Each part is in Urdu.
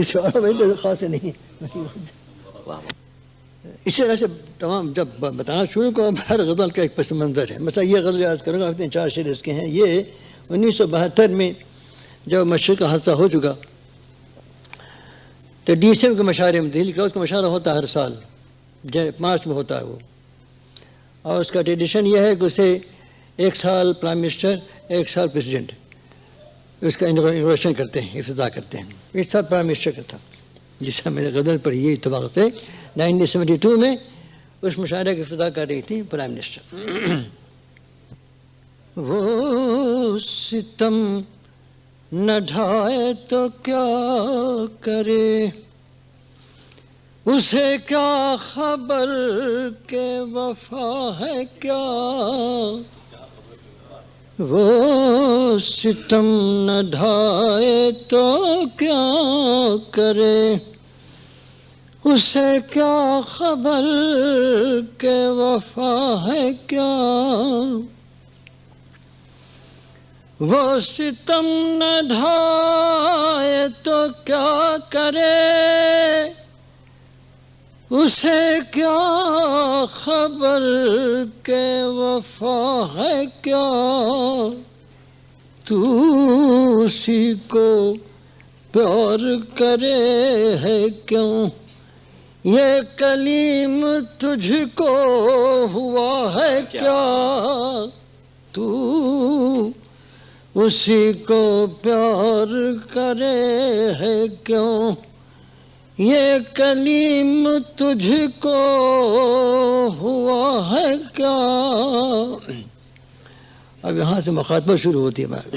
کسی اور وجہ خاص نہیں. اسی طرح سے تمام جب بتانا شروع کروں ہر غزل کا ایک پس منظر ہے. مثلا یہ غزل یاد کروں گا، اتنے 4 شعر اس کے ہیں. یہ 1972 میں جب مشرق کا حادثہ ہو چکا تو ڈی سی ایم کے مشاعرے میں، دہلی کا اس کا مشاعرہ ہوتا ہے ہر سال، مارچ میں ہوتا ہے وہ. اور اس کا ٹریڈیشن یہ ہے کہ اسے 1 سال پرائم منسٹر 1 سال پریزیڈنٹ اس کا انوگریشن کرتے ہیں، افتتاح کرتے ہیں. اس سال پرائم منسٹر کا تھا جس کا میں نے غزل پڑھی. یہ اتفاق سے 1972 میں اس مشاعرے کی افتتاح کر رہی تھی پرائم منسٹر. وہ ستم نہ ڈھائے تو کیا کرے، اسے کیا خبر کہ وفا ہے کیا. وہ ستم نہ ڈھائے تو کیا کرے، اسے کیا خبر کہ وفا ہے کیا. وہ ستم نہ ڈھائے تو کیا کرے، اسے کیا خبر کہ وفا ہے کیا. تو اسی کو پیار کرے ہے کیوں، یہ کلیم تجھ کو ہوا ہے کیا. تو اسی کو پیار کرے ہے کیوں، یہ کلیم تجھ کو ہوا ہے کیا. اب یہاں سے مخاطبہ شروع ہوتی ہے بات.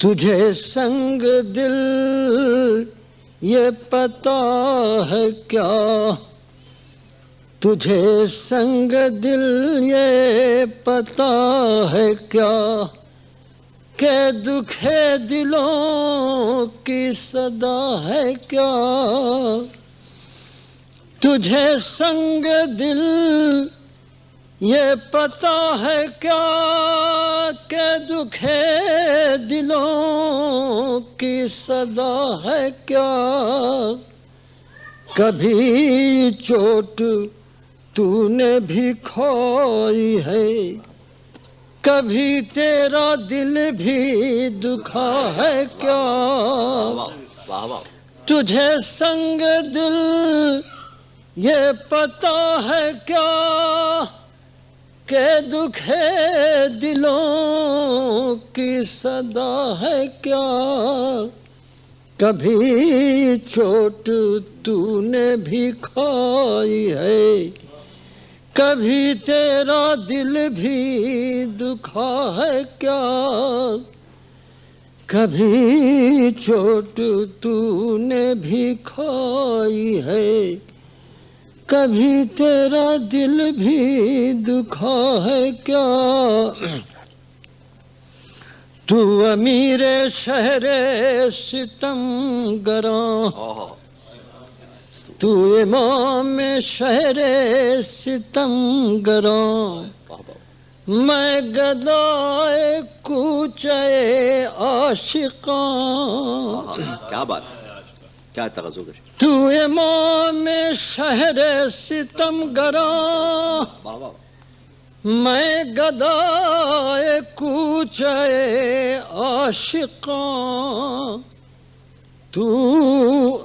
تجھے سنگ دل یہ پتا ہے کیا، تجھے سنگ دل یہ پتا ہے کیا، کہ دکھے دلوں کی صدا ہے کیا. تجھے سنگ دل یہ پتا ہے کیا، کہ دکھے دلوں کی صدا ہے کیا. کبھی چوٹ تو نے بھی کھوئی ہے، کبھی تیرا دل بھی دکھا ہے کیا. تجھے سنگ دل یہ پتا ہے کیا، کہ دکھے دلوں کی صدا ہے کیا. کبھی چوٹ تو نے بھی کھائی ہے، کبھی تیرا دل بھی دکھا ہے کیا. کبھی چوٹ تو نے بھی کھائی ہے، کبھی تیرا دل بھی دکھا ہے کیا. تو امیر شہر ستم گراں، تو امام شہر ستم گراں، میں گدائے کوچے عاشقاں. کیا بات، کیا تغزل ہے. تو امام شہر ستم گراں، میں گدائے کوچے عاشقاں. تو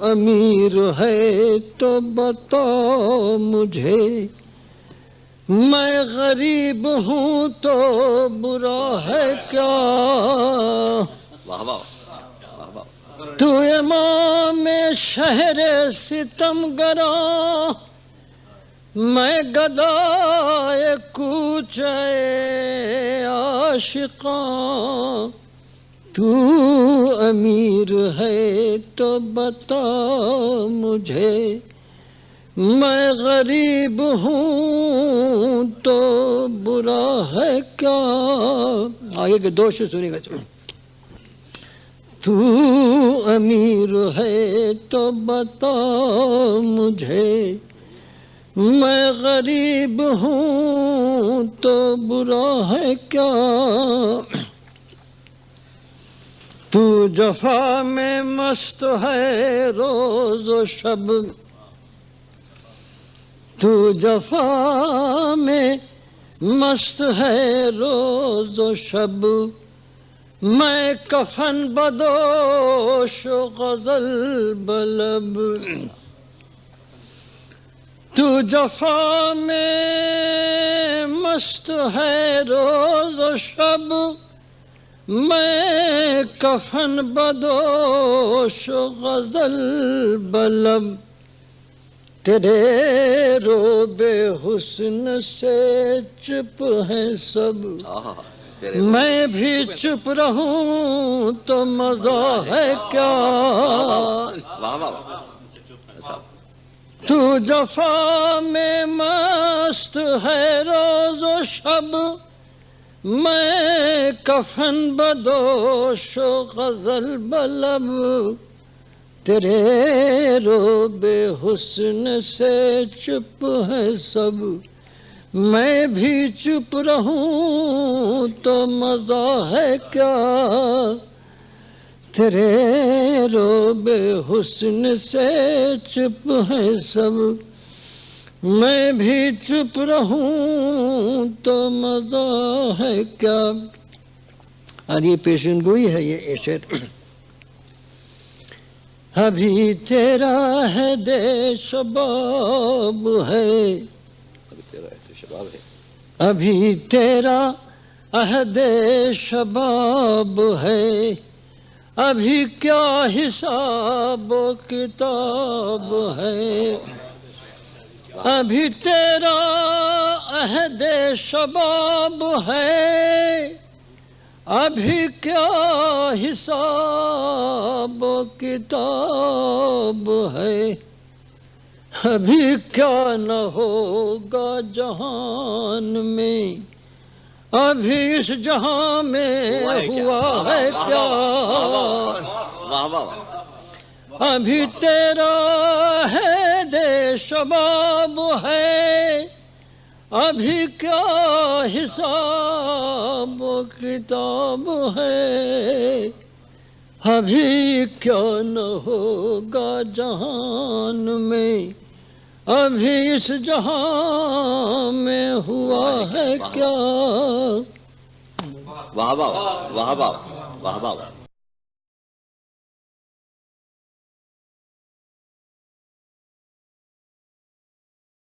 امیر ہے تو بتا مجھے، میں غریب ہوں تو برا ہے کیا. تو امام شہر ستم گراں، میں گدائے کوچے عاشقاں. تو امیر ہے تو بتا مجھے، میں غریب ہوں تو برا ہے کیا. آگے کے 2 شعر سنیے گا. تو امیر ہے تو بتا مجھے، میں غریب ہوں تو برا ہے کیا. تو جفا میں مست ہے روز و شب، تو جفا میں مست ہے روز و شب، میں کفن بدوش و غزل بلب، تو جفا میں مست ہے روز و شب، میں کفن بدوش و غزل بلب، تیرے روب حسن سے چپ ہیں سب، میں بھی چپ رہوں تو مزہ ہے کیا، واہ واہ، تو جفا میں مست ہے روز و شب، میں کفن بدوش و غزل بلب، تیرے روب حسن سے چپ ہے سب، میں بھی چپ رہوں تو مزہ ہے کیا، تیرے روب حسن سے چپ ہے سب، میں بھی چپ رہوں تو مزہ ہے کیا۔ اور یہ پیشن گوئی ہے یہ شعر۔ ابھی تیرا ہے دے شباب ہے، ابھی تیرا عہد شباب ہے، ابھی کیا حساب و کتاب ہے، ابھی تیرا عہد شباب ہے، ابھی کیا حساب و کتاب ہے، ابھی کیا نہ ہوگا جہان میں، ابھی اس جہاں میں ہوا ہے کیا، ابھی تیرا ہے دے شباب ہے، ابھی کیا حساب و کتاب ہے، ابھی کیا نہ ہوگا جہان میں، ابھی اس جہاں میں ہوا ہے کیا۔ واہ واہ واہ واہ واہ واہ واہ۔